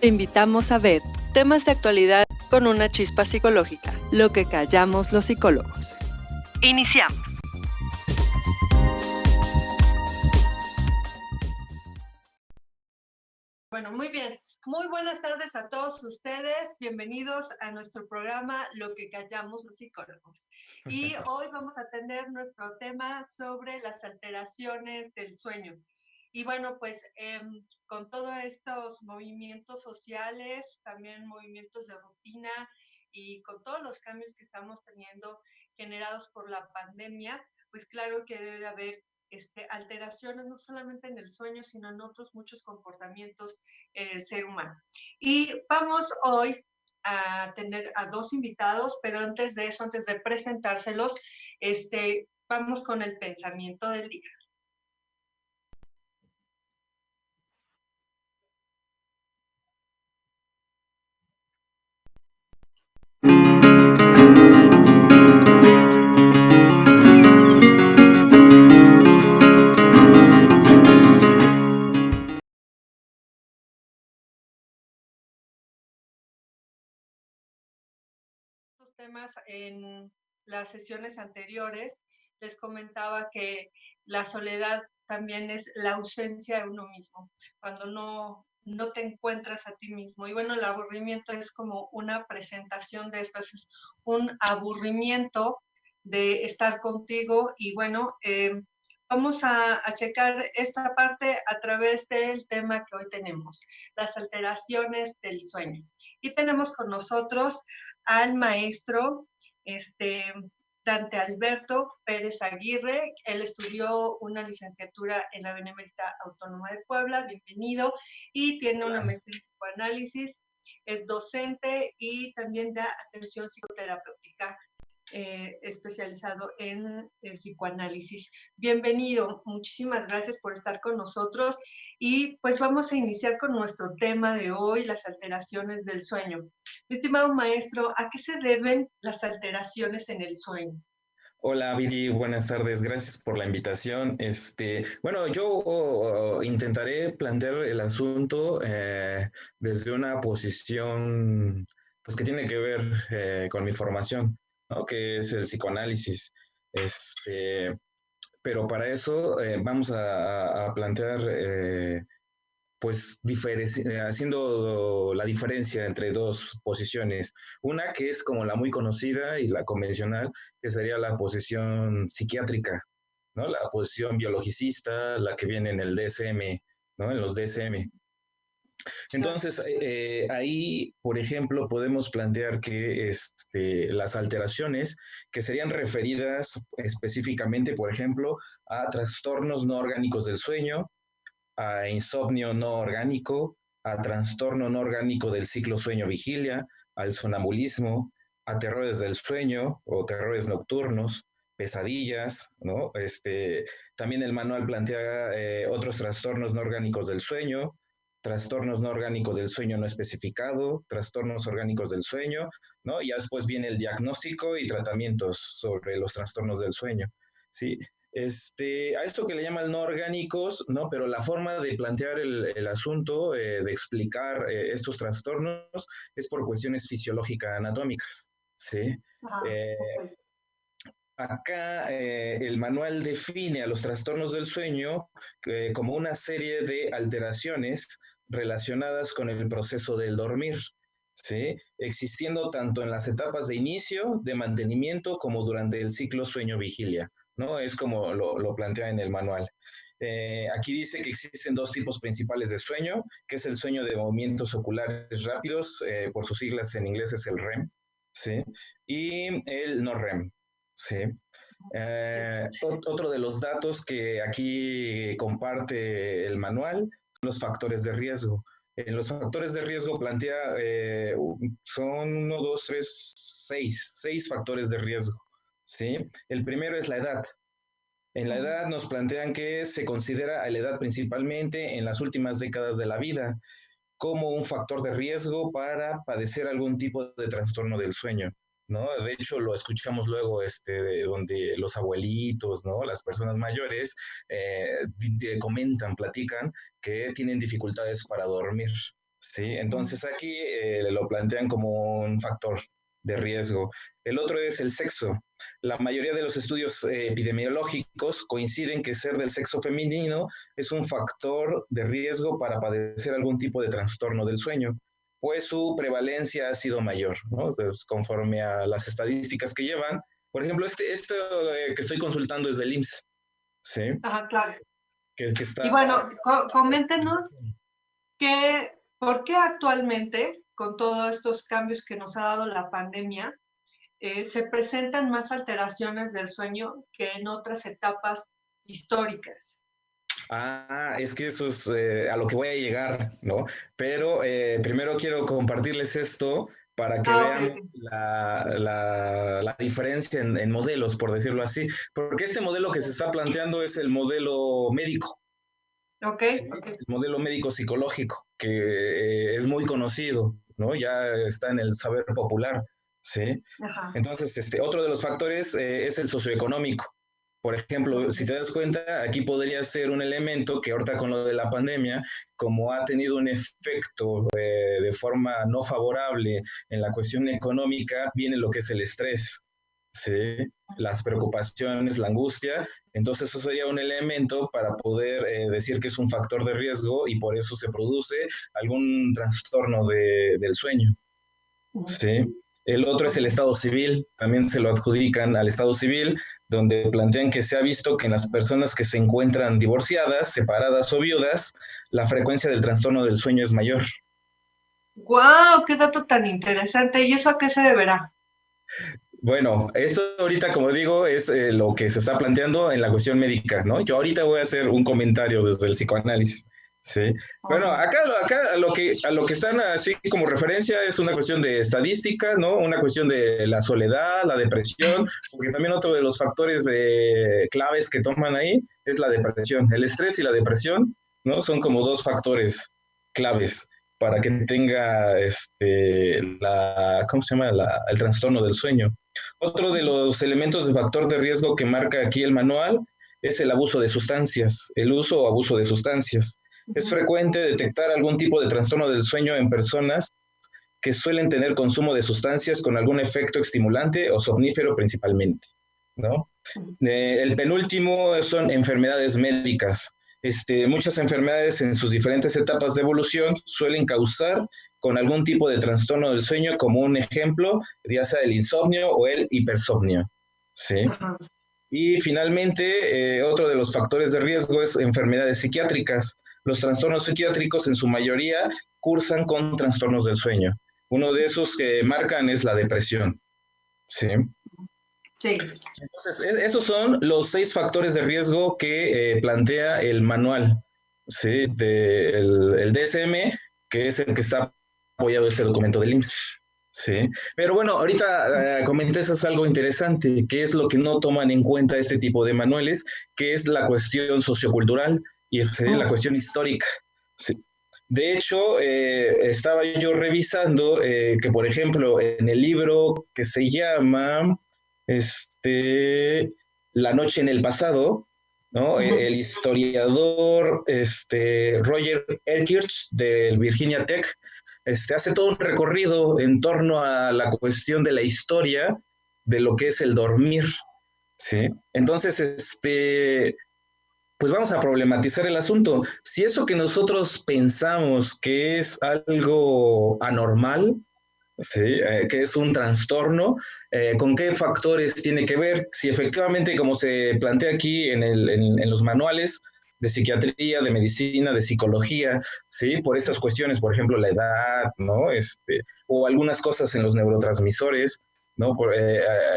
Te invitamos a ver temas de actualidad con una chispa psicológica, lo que callamos los psicólogos. Iniciamos. Bueno, muy bien. Muy buenas tardes a todos ustedes. Bienvenidos a nuestro programa Lo que callamos los psicólogos. Y hoy vamos a tener nuestro tema sobre las alteraciones del sueño. Y bueno, pues con todos estos movimientos sociales, también movimientos de rutina y con todos los cambios que estamos teniendo generados por la pandemia, pues claro que debe de haber alteraciones no solamente en el sueño, sino en otros muchos comportamientos en el ser humano. Y vamos hoy a tener a dos invitados, pero antes de eso, antes de presentárselos, vamos con el pensamiento del día. Temas en las sesiones anteriores les comentaba que la soledad también es la ausencia de uno mismo, cuando no te encuentras a ti mismo. Y bueno, el aburrimiento es como una presentación de esto, es un aburrimiento de estar contigo. Y bueno, vamos a checar esta parte a través del tema que hoy tenemos, las alteraciones del sueño. Y tenemos con nosotros al maestro Dante Alberto Pérez Aguirre. Él estudió una licenciatura en la Benemérita Autónoma de Puebla, bienvenido, y tiene una maestría en psicoanálisis, es docente y también da atención psicoterapéutica, especializado en psicoanálisis. Bienvenido, muchísimas gracias por estar con nosotros y pues vamos a iniciar con nuestro tema de hoy, las alteraciones del sueño. Mi estimado maestro, ¿a qué se deben las alteraciones en el sueño? Hola Viri, buenas tardes, gracias por la invitación. Bueno, yo intentaré plantear el asunto desde una posición pues, que tiene que ver con mi formación, ¿no? Que es el psicoanálisis. Pero para eso vamos a plantear pues haciendo la diferencia entre dos posiciones. Una que es como la muy conocida y la convencional, que sería la posición psiquiátrica, ¿no? La posición biologicista, la que viene en el DSM, ¿no? En los DSM. Entonces, ahí, por ejemplo, podemos plantear que las alteraciones que serían referidas específicamente, por ejemplo, a trastornos no orgánicos del sueño, a insomnio no orgánico, a trastorno no orgánico del ciclo sueño-vigilia, al sonambulismo, a terrores del sueño o terrores nocturnos, pesadillas, ¿no? También el manual plantea otros trastornos no orgánicos del sueño, trastornos no orgánicos del sueño no especificado, trastornos orgánicos del sueño, ¿no? Y ya después viene el diagnóstico y tratamientos sobre los trastornos del sueño, ¿sí? A esto que le llaman no orgánicos, ¿no? Pero la forma de plantear el asunto, de explicar estos trastornos, es por cuestiones fisiológicas anatómicas, ¿sí? Okay. Acá el manual define a los trastornos del sueño como una serie de alteraciones relacionadas con el proceso del dormir, ¿sí? Existiendo tanto en las etapas de inicio, de mantenimiento, como durante el ciclo sueño-vigilia, ¿no? Es como lo plantea en el manual. Aquí dice que existen dos tipos principales de sueño, que es el sueño de movimientos oculares rápidos, por sus siglas en inglés es el REM, ¿sí? Y el no REM, ¿sí? Otro de los datos que aquí comparte el manual son los factores de riesgo. En los factores de riesgo plantea, son 1, 2, 3, 6 factores de riesgo, ¿sí? El primero es la edad. En la edad nos plantean que se considera a la edad principalmente en las últimas décadas de la vida como un factor de riesgo para padecer algún tipo de trastorno del sueño, ¿no? De hecho, lo escuchamos luego, de donde los abuelitos, ¿no? Las personas mayores comentan, platican que tienen dificultades para dormir, ¿sí? Entonces aquí lo plantean como un factor de riesgo. El otro es el sexo. La mayoría de los estudios epidemiológicos coinciden que ser del sexo femenino es un factor de riesgo para padecer algún tipo de trastorno del sueño, pues su prevalencia ha sido mayor, ¿no? Entonces, conforme a las estadísticas que llevan. Por ejemplo, este que estoy consultando es del IMSS, ¿sí? Ajá, claro. Que Y está... bueno, coméntenos por qué actualmente, con todos estos cambios que nos ha dado la pandemia, se presentan más alteraciones del sueño que en otras etapas históricas. Es que eso es a lo que voy a llegar, ¿no? Pero primero quiero compartirles esto para que Ok, vean ok. la diferencia en modelos, por decirlo así, porque este modelo que se está planteando es el modelo médico, Ok, ¿sí? ok. El modelo médico psicológico, que es muy conocido, ¿no? Ya está en el saber popular, ¿sí? Ajá. Entonces, otro de los factores es el socioeconómico. Por ejemplo, si Ok. te das cuenta, aquí podría ser un elemento que ahorita con lo de la pandemia, como ha tenido un efecto de forma no favorable en la cuestión económica, viene lo que es el estrés, ¿sí? Las preocupaciones, la angustia. Entonces, eso sería un elemento para poder decir que es un factor de riesgo y por eso se produce algún trastorno del sueño. Sí. El otro es Ok. el estado civil, también se lo adjudican al estado civil, donde plantean que se ha visto que en las personas que se encuentran divorciadas, separadas o viudas, la frecuencia del trastorno del sueño es mayor. ¡Guau! ¡Qué dato tan interesante! ¿Y eso a qué se deberá? Bueno, esto ahorita, como digo, es lo que se está planteando en la cuestión médica, ¿no? Yo ahorita voy a hacer un comentario desde el psicoanálisis, ¿sí? Bueno, Ok. acá a lo que están así como referencia es una cuestión de estadística, ¿no? Una cuestión de la soledad, la depresión, porque también otro de los factores claves que toman ahí es la depresión. El estrés y la depresión, ¿no? Son como dos factores claves para que tenga ¿cómo se llama? El trastorno del sueño. Otro de los elementos de factor de riesgo que marca aquí el manual es el abuso de sustancias, el uso o abuso de sustancias. Es frecuente detectar algún tipo de trastorno del sueño en personas que suelen tener consumo de sustancias con algún efecto estimulante o somnífero principalmente, ¿no? El penúltimo son enfermedades médicas. Muchas enfermedades en sus diferentes etapas de evolución suelen causar con algún tipo de trastorno del sueño, como un ejemplo, ya sea el insomnio o el hipersomnio. ¿Sí? Ajá. Y finalmente, otro de los factores de riesgo es enfermedades psiquiátricas. Los trastornos psiquiátricos en su mayoría cursan con trastornos del sueño. Uno de esos que marcan es la depresión. ¿Sí? Sí. Entonces, esos son los 6 factores de riesgo que plantea el manual, ¿sí? El DSM, que es el que está apoyado este documento del IMSS. Sí, pero bueno, ahorita comentas algo interesante, que es lo que no toman en cuenta este tipo de manuales, que es la cuestión sociocultural y la cuestión histórica. Sí. De hecho, estaba yo revisando que, por ejemplo, en el libro que se llama La noche en el pasado, ¿no? El historiador Roger Erkirch del Virginia Tech hace todo un recorrido en torno a la cuestión de la historia de lo que es el dormir, ¿sí? Entonces, pues vamos a problematizar el asunto. Si eso que nosotros pensamos que es algo anormal, ¿sí? Que es un trastorno, ¿con qué factores tiene que ver? Si efectivamente, como se plantea aquí en los manuales de psiquiatría, de medicina, de psicología, ¿sí? Por estas cuestiones, por ejemplo, la edad, ¿no? O algunas cosas en los neurotransmisores, ¿no?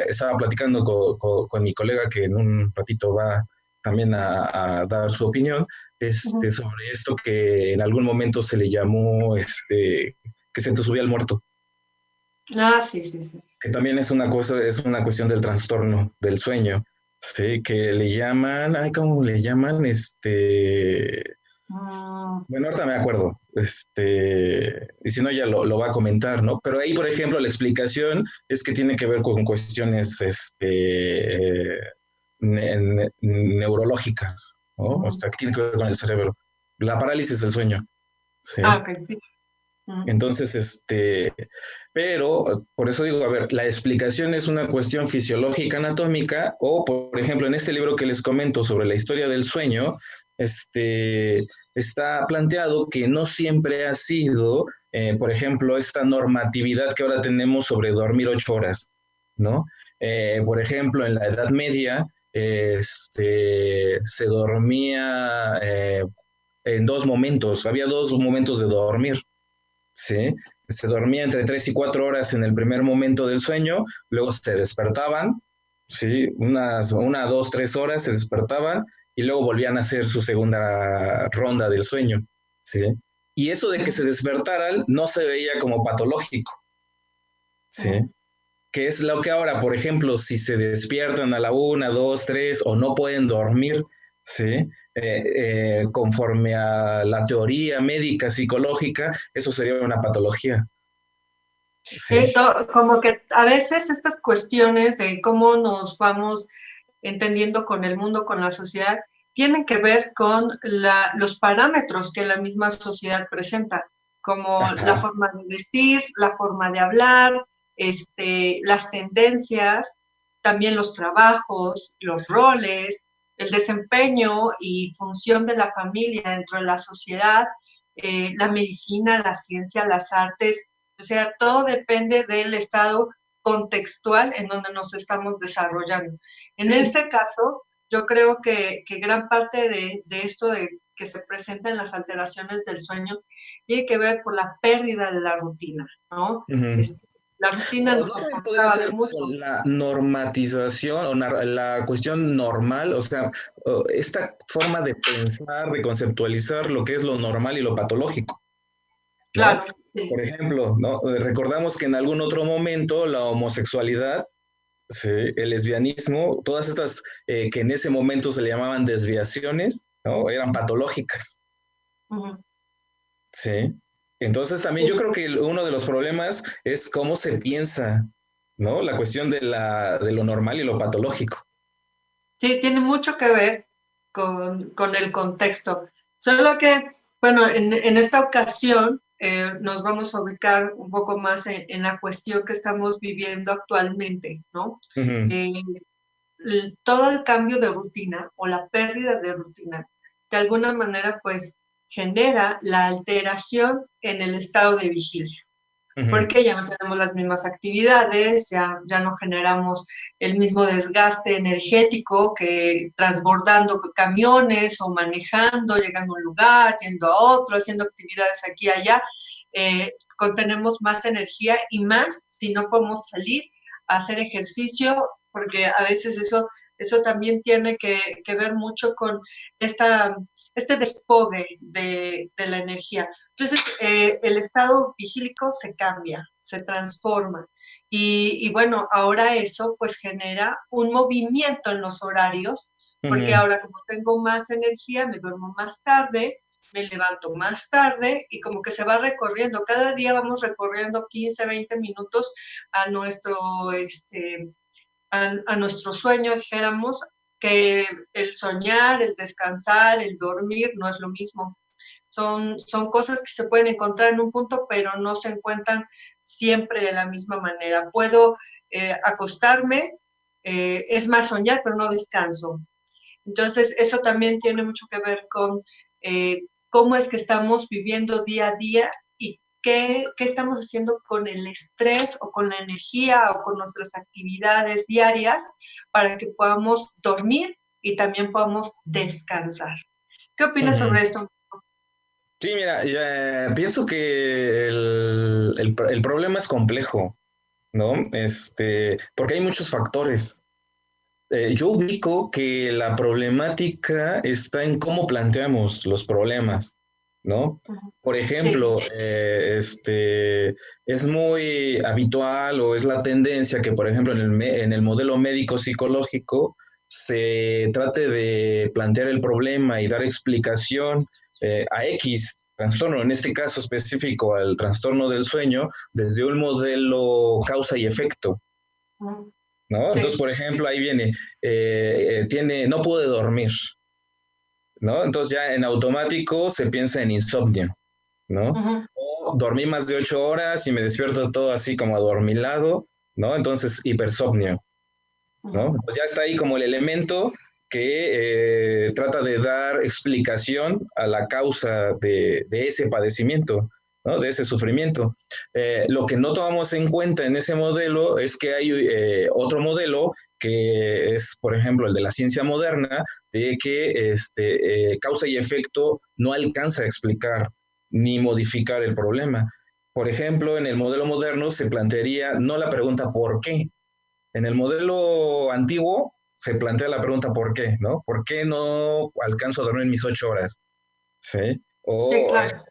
Estaba platicando con mi colega que en un ratito va también a dar su opinión sobre esto que en algún momento se le llamó que se te subía al muerto, Ah, sí, sí, sí. que también es una cosa, es una cuestión del trastorno del sueño, sí, que le llaman, ay, ¿cómo le llaman? Mm, Bueno, ahorita me acuerdo, y si no ya lo va a comentar, ¿no? Pero ahí, por ejemplo, la explicación es que tiene que ver con cuestiones, neurológicas, ¿no? O sea, que tiene que ver con el cerebro. La parálisis del sueño, ¿sí? ah, ok, sí. Entonces, pero por eso digo, a ver, la explicación es una cuestión fisiológica anatómica o, por ejemplo, en este libro que les comento sobre la historia del sueño, está planteado que no siempre ha sido, por ejemplo, esta normatividad que ahora tenemos sobre dormir 8 horas, ¿no? Por ejemplo, en la Edad Media, se dormía en 2 momentos, había 2 momentos de dormir. ¿Sí? Se dormía entre 3 y 4 horas en el primer momento del sueño, luego se despertaban, ¿sí? Una, 2, 3 horas se despertaban y luego volvían a hacer su segunda ronda del sueño, ¿sí? Y eso de que se despertaran no se veía como patológico, ¿sí? Que es lo que ahora, por ejemplo, si se despiertan a la 1, 2, 3 o no pueden dormir, ¿sí? Conforme a la teoría médica, psicológica, eso sería una patología. Sí. Como que a veces estas cuestiones de cómo nos vamos entendiendo con el mundo, con la sociedad, tienen que ver con los parámetros que la misma sociedad presenta, como Ajá. la forma de vestir, la forma de hablar, las tendencias, también los trabajos, los roles, el desempeño y función de la familia dentro de la sociedad, la medicina, la ciencia, las artes, o sea, todo depende del estado contextual en donde nos estamos desarrollando. En este caso, yo creo que gran parte de esto de que se presentan las alteraciones del sueño tiene que ver por la pérdida de la rutina, ¿no? La rutina nos podría aportaba de ser mucho. la normatización o la cuestión normal, o sea, esta forma de pensar, de conceptualizar lo que es lo normal y lo patológico, ¿no? Claro. Sí. Por ejemplo, ¿no? Recordamos que en algún otro momento la homosexualidad, ¿sí? El lesbianismo, todas estas que en ese momento se le llamaban desviaciones, ¿no? Eran patológicas. Sí. Entonces también yo creo que uno de los problemas es cómo se piensa, ¿no? La cuestión de lo normal y lo patológico. Sí, tiene mucho que ver con el contexto. Solo que, bueno, en esta ocasión nos vamos a ubicar un poco más en la cuestión que estamos viviendo actualmente, ¿no? Todo el cambio de rutina o la pérdida de rutina, de alguna manera, pues genera la alteración en el estado de vigilia. Porque ya no tenemos las mismas actividades, ya no generamos el mismo desgaste energético que transbordando camiones o manejando, llegando a un lugar, yendo a otro, haciendo actividades aquí y allá. Contenemos más energía y más si no podemos salir a hacer ejercicio, porque a veces eso también tiene que ver mucho con este despogue de la energía. Entonces, el estado vigílico se cambia, se transforma. Y bueno, ahora eso pues genera un movimiento en los horarios, porque ahora como tengo más energía, me duermo más tarde, me levanto más tarde y como que se va recorriendo. Cada día vamos recorriendo 15, 20 minutos a a nuestro sueño, dijéramos, que el soñar, el descansar, el dormir no es lo mismo. Son cosas que se pueden encontrar en un punto, pero no se encuentran siempre de la misma manera. Puedo acostarme, es más soñar, pero no descanso. Entonces, eso también tiene mucho que ver con cómo es que estamos viviendo día a día y qué estamos haciendo con el estrés o con la energía o con nuestras actividades diarias para que podamos dormir y también podamos descansar. ¿Qué opinas sobre esto? Sí, mira, pienso que el problema es complejo, ¿no? Porque hay muchos factores. Yo ubico que la problemática está en cómo planteamos los problemas, ¿no? Por ejemplo, es muy habitual o es la tendencia que, por ejemplo, en el modelo médico psicológico se trate de plantear el problema y dar explicación a X trastorno, en este caso específico al trastorno del sueño, desde un modelo causa y efecto. ¿No? Entonces, por ejemplo, ahí viene, no puede dormir, ¿no? Entonces ya en automático se piensa en insomnio, ¿no? dormí más de 8 horas y me despierto todo así como adormilado, ¿no? Entonces, hipersomnio, ¿no? Pues ya está ahí como el elemento que trata de dar explicación a la causa de ese padecimiento, ¿no? De ese sufrimiento. Lo que no tomamos en cuenta en ese modelo es que hay otro modelo que es, por ejemplo, el de la ciencia moderna, de que causa y efecto no alcanza a explicar ni modificar el problema. Por ejemplo, en el modelo moderno se plantearía no la pregunta ¿por qué? En el modelo antiguo se plantea la pregunta ¿por qué? ¿No? ¿Por qué no alcanzo a dormir mis 8 horas? ¿Sí? Sí, claro.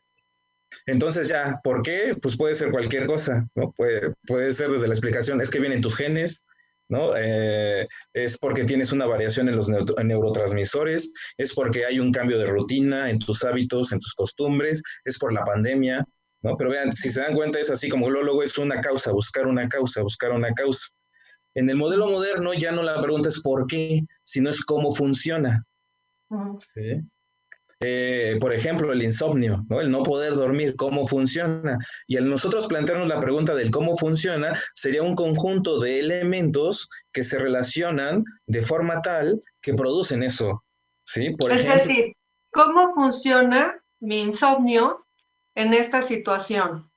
Entonces ya, ¿por qué? Pues puede ser cualquier cosa, ¿no? Puede ser desde la explicación, es que vienen tus genes, ¿no? Es porque tienes una variación en los neurotransmisores, es porque hay un cambio de rutina en tus hábitos, en tus costumbres, es por la pandemia, ¿no? Pero vean, si se dan cuenta es así como luego es una causa, buscar una causa, buscar una causa. En el modelo moderno ya no la pregunta es por qué, sino es cómo funciona. ¿Sí? Por ejemplo, el insomnio, ¿no? El no poder dormir, ¿cómo funciona? Y al nosotros plantearnos la pregunta del cómo funciona, sería un conjunto de elementos que se relacionan de forma tal que producen eso, ¿sí? Por ejemplo, decir, ¿cómo funciona mi insomnio en esta situación?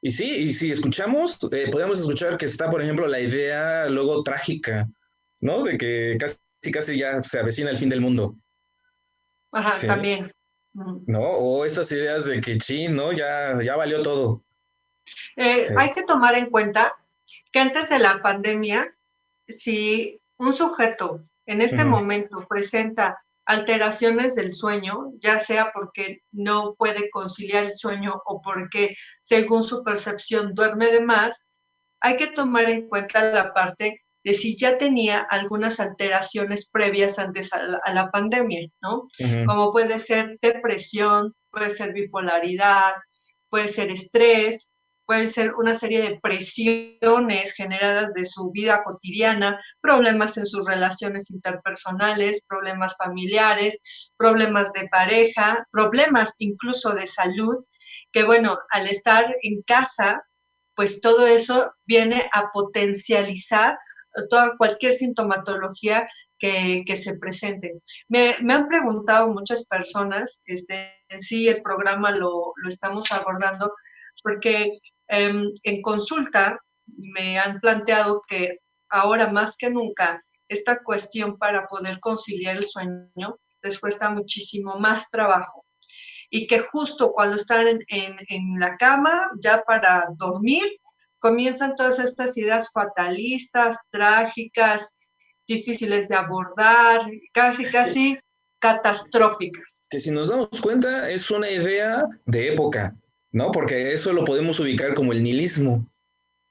Y sí, y si escuchamos, podemos escuchar que está, por ejemplo, la idea luego trágica, ¿no? De que casi ya se avecina el fin del mundo. Ajá, ¿Sí? también. ¿No? O estas ideas de que, ¿no? Ya valió todo. Sí. Hay que tomar en cuenta que antes de la pandemia, si un sujeto en este momento presenta alteraciones del sueño, ya sea porque no puede conciliar el sueño o porque, según su percepción, duerme de más, hay que tomar en cuenta la parte de si ya tenía algunas alteraciones previas antes a la pandemia, ¿no? Como puede ser depresión, puede ser bipolaridad, puede ser estrés, pueden ser una serie de presiones generadas de su vida cotidiana, problemas en sus relaciones interpersonales, problemas familiares, problemas de pareja, problemas incluso de salud, que bueno, al estar en casa, pues todo eso viene a potencializar cualquier sintomatología que se presente. Me han preguntado muchas personas, sí, el programa lo estamos abordando, porque en consulta me han planteado que ahora más que nunca esta cuestión para poder conciliar el sueño les cuesta muchísimo más trabajo y que justo cuando están en la cama ya para dormir comienzan todas estas ideas fatalistas, trágicas, difíciles de abordar, casi catastróficas. Que si nos damos cuenta es una idea de época, ¿no? Porque eso lo podemos ubicar como el nihilismo,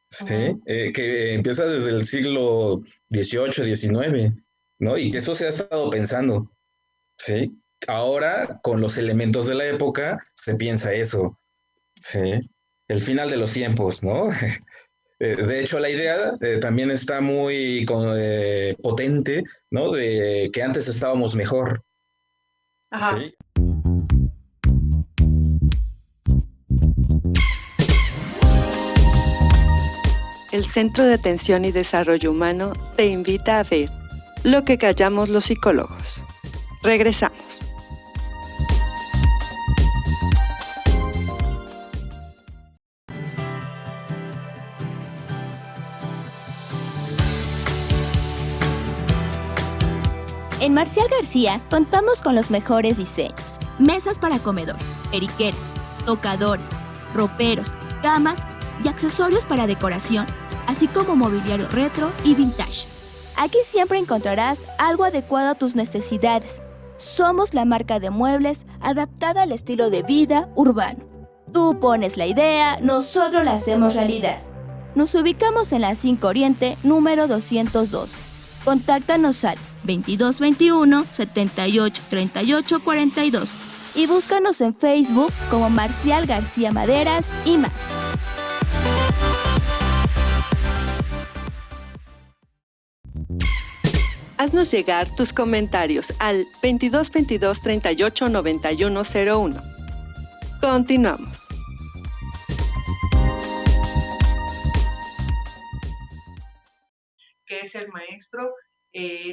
¿sí? Que empieza desde el siglo XVIII, XIX, ¿no? Y que eso se ha estado pensando, ¿sí? Ahora, con los elementos de la época, se piensa eso, ¿sí? El final de los tiempos, ¿no? De hecho, la idea también está muy potente, ¿no? De que antes estábamos mejor. Ajá. ¿Sí? El Centro de Atención y Desarrollo Humano te invita a ver lo que callamos los psicólogos. Regresamos. En Marcial García contamos con los mejores diseños. Mesas para comedor, periqueras, tocadores, roperos, camas y accesorios para decoración, así como mobiliario retro y vintage. Aquí siempre encontrarás algo adecuado a tus necesidades. Somos la marca de muebles adaptada al estilo de vida urbano. Tú pones la idea, nosotros la hacemos realidad. Nos ubicamos en la 5 Oriente, número 212. Contáctanos al 2221 78 38 42 y búscanos en Facebook como Marcial García Maderas y más. Haznos llegar tus comentarios al 2222 38 9101. Continuamos. es el maestro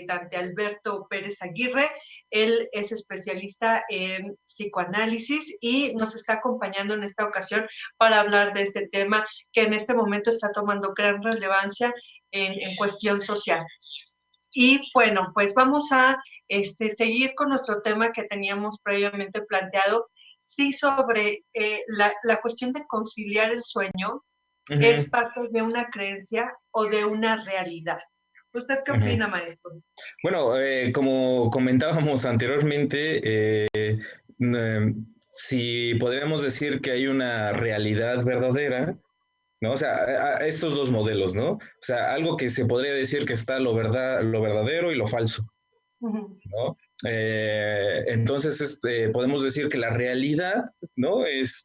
Dante Alberto Pérez Aguirre. Él es especialista en psicoanálisis y nos está acompañando en esta ocasión para hablar de este tema que en este momento está tomando gran relevancia en cuestión social. Y bueno, pues vamos a seguir con nuestro tema que teníamos previamente planteado, sí, sobre la cuestión de conciliar el sueño. ¿Es parte de una creencia o de una realidad? ¿Usted qué opina, maestro? Bueno, como comentábamos anteriormente, si podríamos decir que hay una realidad verdadera, ¿no? O sea, estos dos modelos, ¿no? O sea, algo que se podría decir que está lo verdadero y lo falso, ¿no? Entonces, podemos decir que la realidad, ¿no? Es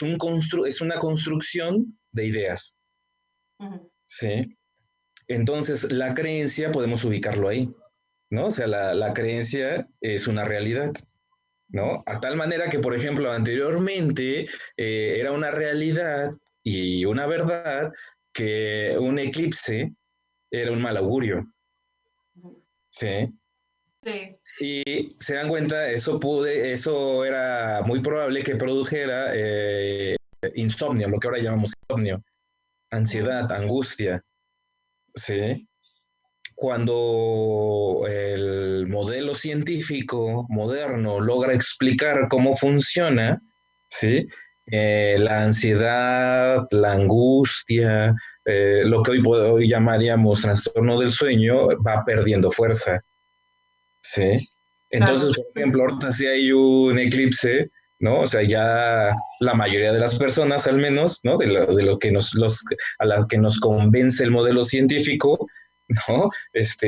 una construcción de ideas, ¿sí? Entonces, la creencia podemos ubicarlo ahí, ¿no? O sea, la creencia es una realidad, ¿no? A tal manera que, por ejemplo, anteriormente era una realidad y una verdad que un eclipse era un mal augurio, ¿sí? Sí. Y se dan cuenta, eso era muy probable que produjera insomnio, lo que ahora llamamos insomnio, ansiedad, angustia, ¿sí? Cuando el modelo científico moderno logra explicar cómo funciona, ¿sí? La ansiedad, la angustia, lo que hoy llamaríamos trastorno del sueño, va perdiendo fuerza, ¿sí? Entonces, Claro. por ejemplo, ahorita si hay un eclipse, ¿no? O sea, ya la mayoría de las personas, al menos, ¿no? De lo que a la que nos convence el modelo científico, ¿no?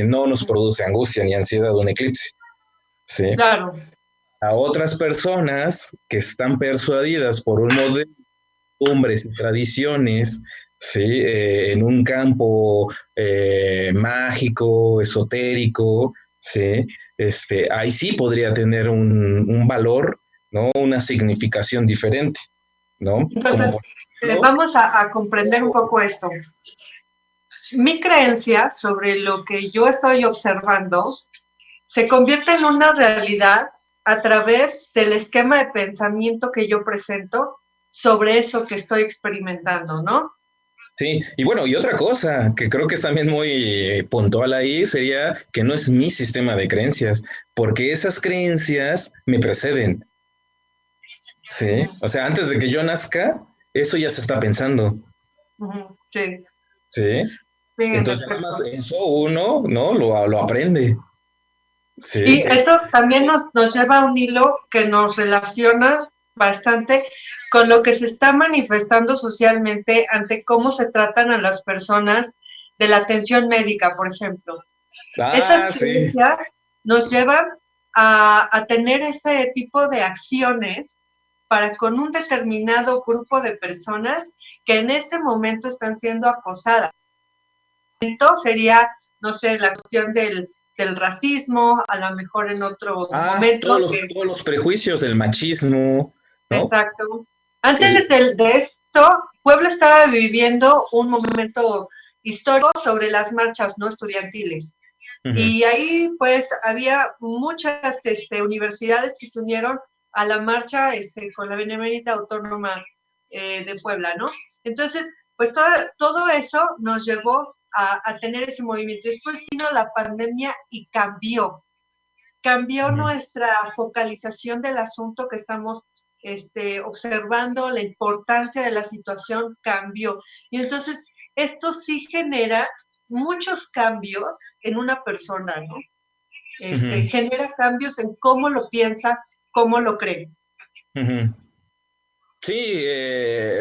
No nos produce angustia ni ansiedad un eclipse, ¿sí? Claro. A otras personas que están persuadidas por un modelo, hombres y tradiciones, ¿sí? En un campo mágico, esotérico, ¿sí? Ahí sí podría tener un valor, ¿no? Una significación diferente, ¿no? Entonces, Como, ¿no? vamos a comprender un poco esto. Mi creencia sobre lo que yo estoy observando se convierte en una realidad a través del esquema de pensamiento que yo presento sobre eso que estoy experimentando, ¿no? Sí, y bueno, y otra cosa que creo que es también muy puntual ahí sería que no es mi sistema de creencias, porque esas creencias me preceden, ¿sí? O sea, antes de que yo nazca, eso ya se está pensando, Sí. ¿sí? Sí, Entonces, nada más eso uno, ¿no? Lo aprende. Sí. Y esto también nos lleva a un hilo que nos relaciona bastante con lo que se está manifestando socialmente ante cómo se tratan a las personas de la atención médica, por ejemplo. Esas creencias nos llevan a tener ese tipo de acciones para con un determinado grupo de personas que en este momento están siendo acosadas. Entonces sería, no sé, la cuestión del racismo, a lo mejor en otro momento. Todos los prejuicios, el machismo, ¿no? Exacto. Antes de esto, Puebla estaba viviendo un momento histórico sobre las marchas no estudiantiles. Y ahí pues había muchas universidades que se unieron a la marcha con la Benemérita Autónoma de Puebla, ¿no? Entonces, pues todo eso nos llevó a tener ese movimiento. Después vino la pandemia y cambió nuestra focalización del asunto que estamos observando, la importancia de la situación cambió. Y entonces esto sí genera muchos cambios en una persona, ¿no? Genera cambios en cómo lo piensa, cómo lo cree. Sí,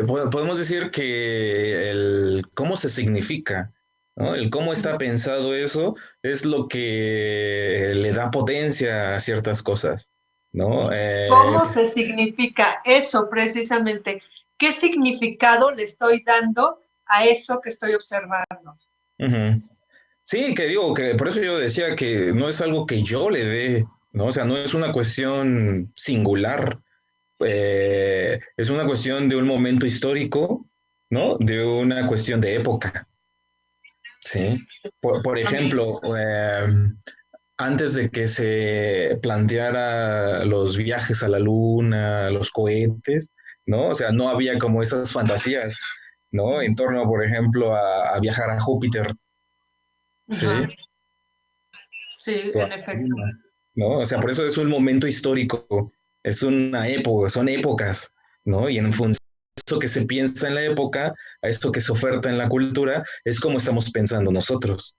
podemos decir que el cómo se significa, ¿no? El cómo está pensado eso es lo que le da potencia a ciertas cosas, ¿no? ¿Cómo se significa eso precisamente? ¿Qué significado le estoy dando a eso que estoy observando? Sí, que digo, que por eso yo decía que no es algo que yo le dé, ¿no? O sea, no es una cuestión singular, es una cuestión de un momento histórico, ¿no? De una cuestión de época. Sí. Por ejemplo, antes de que se planteara los viajes a la luna, los cohetes, ¿no? O sea, no había como esas fantasías, ¿no? En torno, por ejemplo, a viajar a Júpiter, ¿sí? Ajá, sí, O a en la efecto. Luna, ¿no? O sea, por eso es un momento histórico, es una época, son épocas, ¿no? Y en función de eso que se piensa en la época, a eso que se oferta en la cultura, es como estamos pensando nosotros.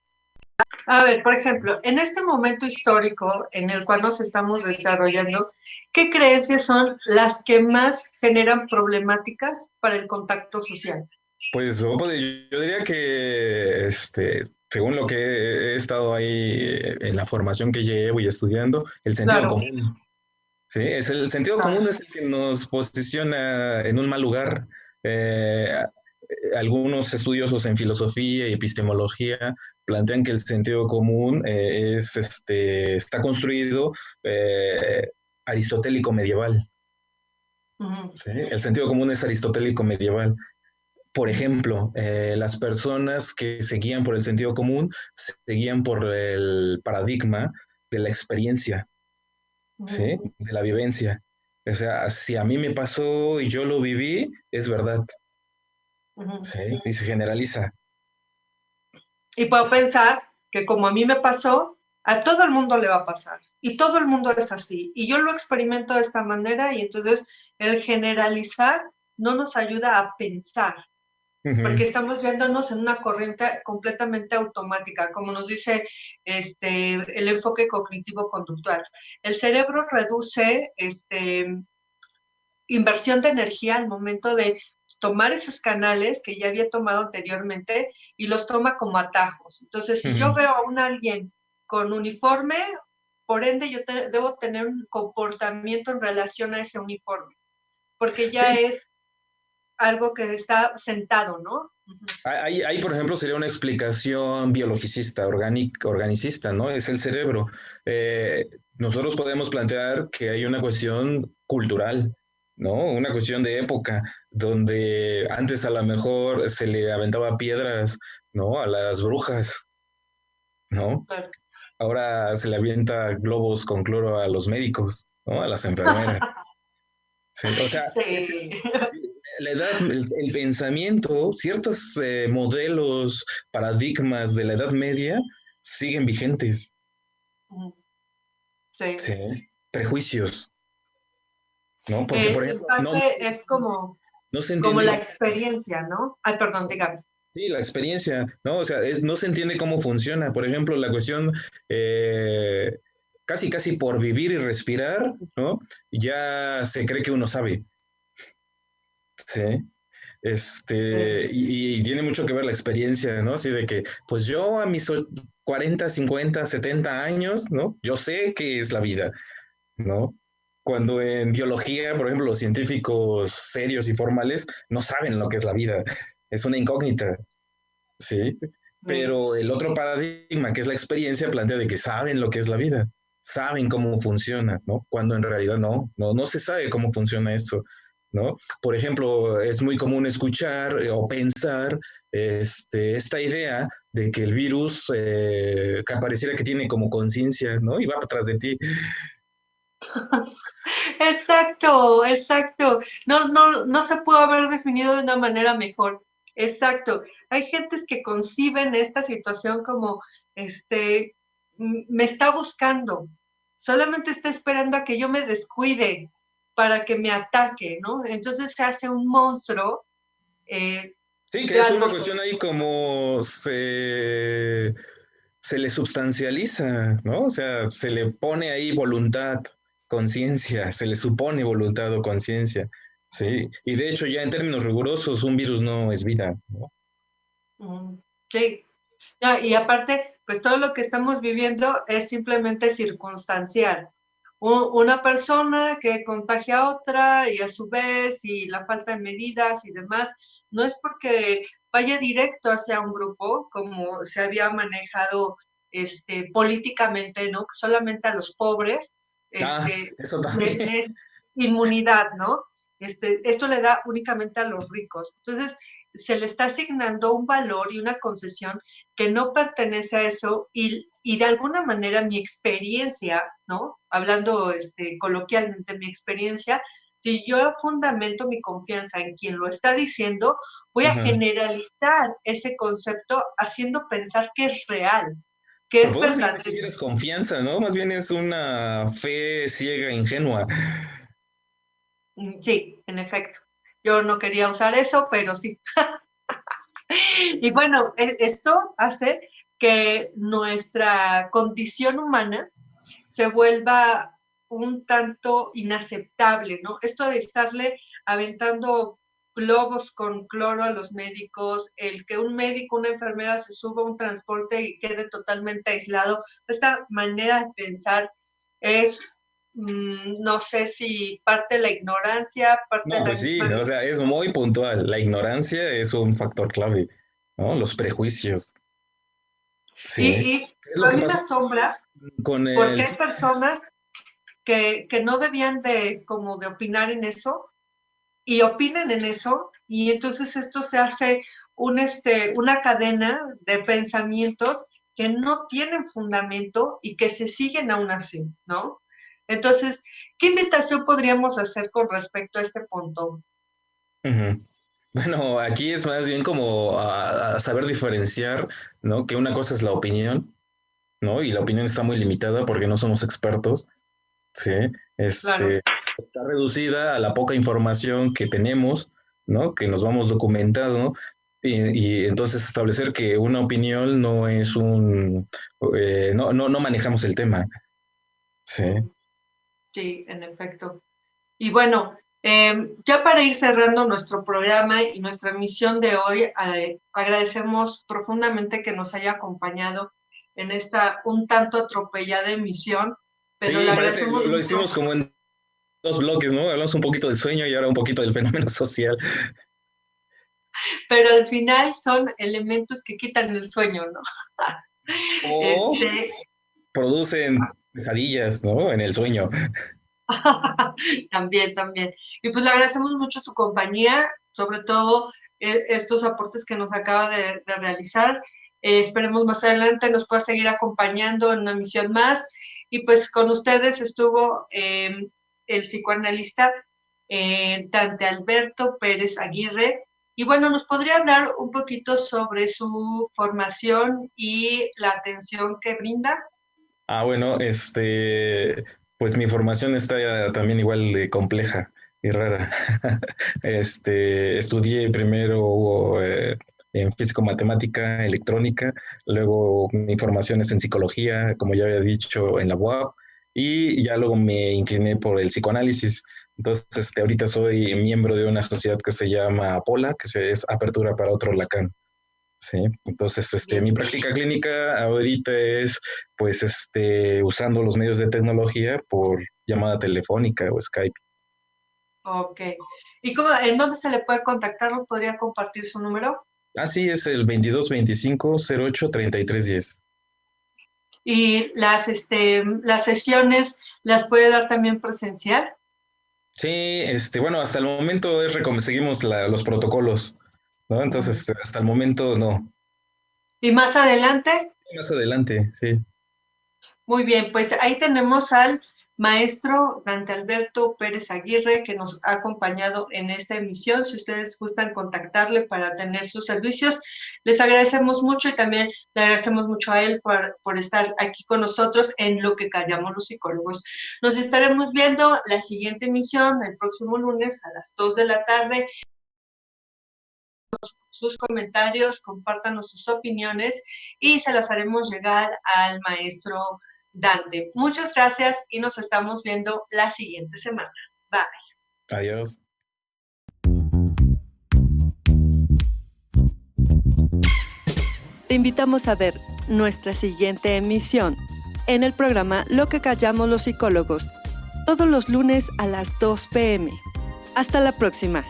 A ver, por ejemplo, en este momento histórico en el cual nos estamos desarrollando, ¿qué creencias son las que más generan problemáticas para el contacto social? Pues yo diría que, según lo que he estado ahí en la formación que llevo y estudiando, el sentido Claro. común, ¿sí? Es el sentido Ah, común es el que nos posiciona en un mal lugar. Eh, Algunos estudiosos en filosofía y epistemología plantean que el sentido común está construido eh, aristotélico medieval, ujú, ¿sí? El sentido común es aristotélico medieval. Por ujú, ejemplo, las personas que se guían por el sentido común se guían por el paradigma de la experiencia, ¿sí? ujú, De la vivencia. O sea, si a mí me pasó y yo lo viví, es verdad, ujú. ¿sí? Y se generaliza. Y puedo pensar que como a mí me pasó, a todo el mundo le va a pasar. Y todo el mundo es así. Y yo lo experimento de esta manera y entonces el generalizar no nos ayuda a pensar, porque Ujú, estamos yéndonos en una corriente completamente automática, como nos dice el enfoque cognitivo-conductual. El cerebro reduce inversión de energía al momento de tomar esos canales que ya había tomado anteriormente y los toma como atajos. Entonces, si yo ujú. veo a alguien con uniforme, por ende yo debo tener un comportamiento en relación a ese uniforme, porque Sí, ya es algo que está sentado, ¿no? Uh-huh. ahí, por ejemplo, sería una explicación biologicista, organicista, ¿no? Es el cerebro. Nosotros podemos plantear que hay una cuestión cultural, ¿no? Una cuestión de época, donde antes a lo mejor se le aventaba piedras, ¿no? A las brujas, ¿no? Claro. Ahora se le avienta globos con cloro a los médicos, ¿no? A las enfermeras. Sí, o sea, Sí. la edad, el pensamiento, ciertos modelos, paradigmas de la Edad Media siguen vigentes. Sí. Sí. Prejuicios, ¿no? Porque, por En ejemplo, parte es no se como entiende la cómo, experiencia, ¿no? Ay, perdón, dígame. sí, la experiencia, ¿no? O sea, no se entiende cómo funciona. Por ejemplo, la cuestión eh, casi por vivir y respirar, ¿no? Ya se cree que uno sabe, ¿sí? Y tiene mucho que ver la experiencia, ¿no? Así de que, pues yo a mis 40, 50, 70 años, ¿no? Yo sé qué es la vida, ¿no? Cuando en biología, por ejemplo, los científicos serios y formales no saben lo que es la vida, es una incógnita, ¿sí? Pero el otro paradigma, que es la experiencia, plantea de que saben lo que es la vida, saben cómo funciona, ¿no? Cuando en realidad no se sabe cómo funciona esto, ¿no? Por ejemplo, es muy común escuchar o pensar esta idea de que el virus que pareciera que tiene como conciencia, ¿no? Y va atrás de ti. Exacto, exacto. No se pudo haber definido de una manera mejor. Exacto. Hay gentes que conciben esta situación como, me está buscando, solamente está esperando a que yo me descuide para que me ataque, ¿no? Entonces se hace un monstruo Sí, que de es una algo. cuestión ahí como se le substancializa, ¿no? O sea, se le pone ahí voluntad, conciencia, se le supone voluntad o conciencia, ¿sí? Y de hecho ya en términos rigurosos un virus no es vida, ¿no? Sí. No, y aparte, pues todo lo que estamos viviendo es simplemente circunstancial. Una persona que contagia a otra y a su vez, y la falta de medidas y demás, no es porque vaya directo hacia un grupo, como se había manejado políticamente, ¿no? Solamente a los pobres, Ah, eso también. les inmunidad, ¿no? Esto le da únicamente a los ricos. Entonces, se le está asignando un valor y una concesión que no pertenece a eso y de alguna manera mi experiencia, ¿no? Hablando coloquialmente, mi experiencia, si yo fundamento mi confianza en quien lo está diciendo, voy a generalizar ese concepto haciendo pensar que es real, que es verdadero. Ni siquiera es confianza, ¿no? Más bien es una fe ciega, ingenua. Sí, en efecto. Yo no quería usar eso, pero sí. Y bueno, esto hace que nuestra condición humana se vuelva un tanto inaceptable, ¿no? Esto de estarle aventando globos con cloro a los médicos, el que un médico, una enfermera se suba a un transporte y quede totalmente aislado, esta manera de pensar es, no sé si parte de la ignorancia, parte de la Pues sí, o sea, es muy puntual. La ignorancia es un factor clave, ¿no? Los prejuicios. Sí. Y a mí me asombra porque hay personas que no debían de opinar en eso y opinan en eso y entonces esto se hace una cadena de pensamientos que no tienen fundamento y que se siguen aún así, ¿no? Entonces, ¿qué invitación podríamos hacer con respecto a este punto? Bueno, aquí es más bien como a saber diferenciar, ¿no? Que una cosa es la opinión, ¿no? Y la opinión está muy limitada porque no somos expertos, ¿sí? Claro. Está reducida a la poca información que tenemos, ¿no? Que nos vamos documentando y entonces establecer que una opinión no es no manejamos el tema, ¿sí? Sí, en efecto. Y bueno, ya para ir cerrando nuestro programa y nuestra emisión de hoy, agradecemos profundamente que nos haya acompañado en esta un tanto atropellada emisión, pero sí, le agradecemos lo hicimos como en 2 bloques, ¿no? Hablamos un poquito del sueño y ahora un poquito del fenómeno social. Pero al final son elementos que quitan el sueño, ¿no? O producen pesadillas, ¿no? En el sueño. También. Y pues le agradecemos mucho su compañía, sobre todo estos aportes que nos acaba de realizar. Esperemos más adelante nos pueda seguir acompañando en una misión más. Y pues con ustedes estuvo el psicoanalista Dante Alberto Pérez Aguirre. Y bueno, ¿nos podría hablar un poquito sobre su formación y la atención que brinda? Bueno, pues mi formación está también igual de compleja y rara. Estudié primero en físico-matemática, electrónica, luego mi formación es en psicología, como ya había dicho, en la UAP, y ya luego me incliné por el psicoanálisis. Entonces, ahorita soy miembro de una sociedad que se llama APOLA, que es Apertura para Otro Lacan. Sí, entonces mi práctica clínica ahorita es pues usando los medios de tecnología por llamada telefónica o Skype. Ok. ¿Y en dónde se le puede contactar? ¿Nos podría compartir su número? Sí, es el 2225-08-3310. ¿Y las sesiones las puede dar también presencial? Sí, bueno, hasta el momento seguimos los protocolos, ¿no? Entonces, hasta el momento no. ¿Y más adelante? Más adelante, sí. Muy bien, pues ahí tenemos al maestro Dante Alberto Pérez Aguirre, que nos ha acompañado en esta emisión. Si ustedes gustan contactarle para tener sus servicios, les agradecemos mucho y también le agradecemos mucho a él por estar aquí con nosotros en Lo que callamos los psicólogos. Nos estaremos viendo la siguiente emisión el próximo lunes a las 2 de la tarde. Sus comentarios, compártanos sus opiniones y se las haremos llegar al maestro Dante. Muchas gracias y nos estamos viendo la siguiente semana. Bye. Adiós. Te invitamos a ver nuestra siguiente emisión en el programa Lo que callamos los psicólogos, todos los lunes a las 2 p.m. Hasta la próxima.